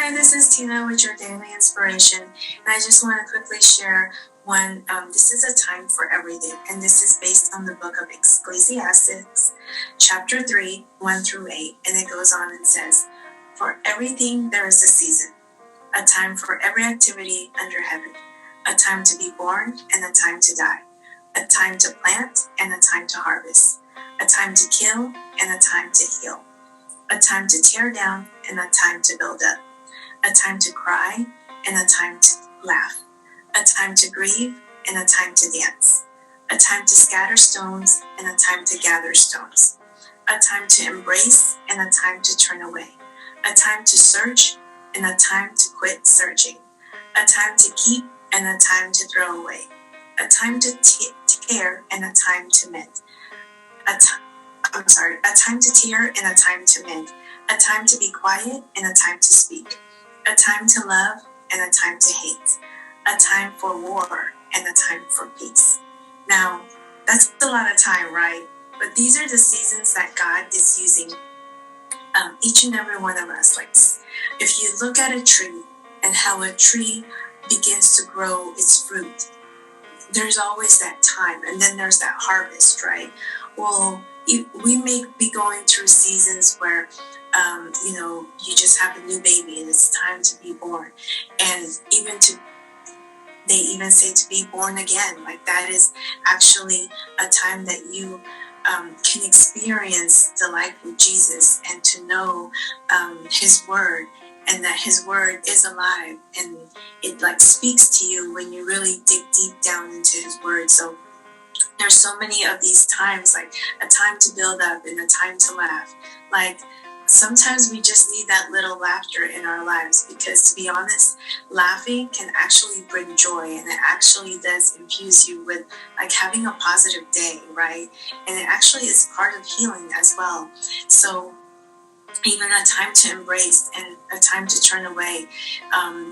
Hi, this is Tina with your daily inspiration, and I just want to quickly share one. This is a time for everything, and this is based on the book of Ecclesiastes, chapter 3, 1 through 8, and it goes on and says, "For everything there is a season, a time for every activity under heaven, a time to be born and a time to die, a time to plant and a time to harvest, a time to kill and a time to heal, a time to tear down and a time to build up, a time to cry and a time to laugh, a time to grieve and a time to dance, a time to scatter stones and a time to gather stones, a time to embrace and a time to turn away, a time to search and a time to quit searching, a time to keep and a time to throw away, a time to tear and a time to mend, a time to tear and a time to mend, a time to be quiet and a time to speak, a time to love and a time to hate, a time for war and a time for peace." Now, that's a lot of time, right? But these are the seasons that God is using each and every one of us. Like, if you look at a tree and how a tree begins to grow its fruit, there's always that time, and then there's that harvest, right? Well, we may be going through seasons where you just have a new baby and it's time to be born, and they even say to be born again. Like, that is actually a time that you can experience the life of Jesus and to know his word, and that his word is alive, and it like speaks to you when you really dig deep down into his word. So there's so many of these times, like a time to build up and a time to laugh. Like, sometimes we just need that little laughter in our lives, because to be honest, laughing can actually bring joy, and it actually does infuse you with like having a positive day, right? And it actually is part of healing as well. So even a time to embrace and a time to turn away.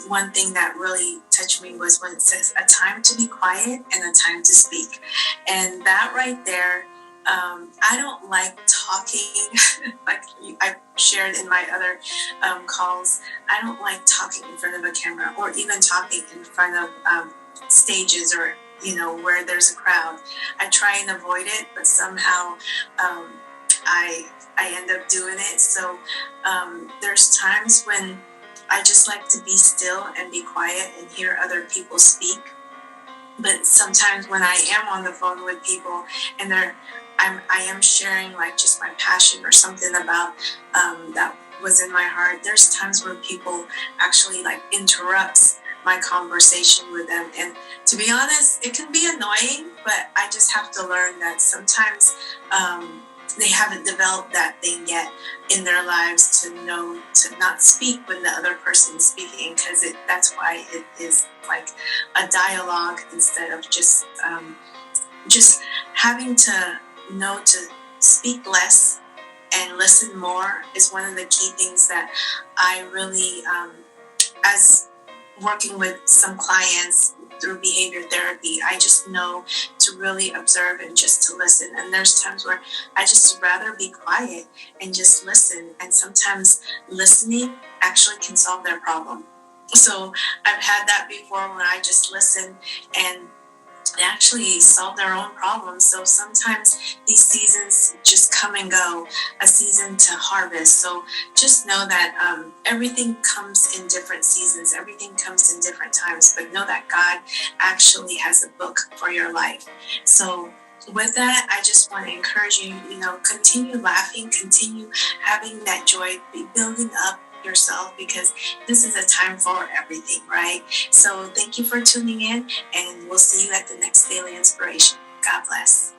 One thing that really touched me was when it says a time to be quiet and a time to speak. And that right there, I don't like talking, like I shared in my other calls. I don't like talking in front of a camera, or even talking in front of stages, or where there's a crowd. I try and avoid it, but somehow I end up doing it. So there's times when I just like to be still and be quiet and hear other people speak. But sometimes when I am on the phone with people and I am sharing like just my passion or something about that was in my heart, there's times where people actually like interrupts my conversation with them. And to be honest, it can be annoying, but I just have to learn that sometimes they haven't developed that thing yet in their lives to know to not speak when the other person is speaking, because that's why it is like a dialogue instead of just having to know to speak less and listen more is one of the key things that I really, as working with some clients through behavior therapy, I just know to really observe and just to listen. And there's times where I just rather be quiet and just listen. And sometimes listening actually can solve their problem. So I've had that before when I just listen and actually solve their own problems. So sometimes these seasons just come and go, a season to harvest. So just know that everything comes in different seasons, everything comes in different times, but know that God actually has a book for your life. So with that, I just want to encourage you, continue laughing, continue having that joy, be building up yourself, because this is a time for everything, right? So thank you for tuning in, and we'll see you at the next Daily Inspiration. God bless.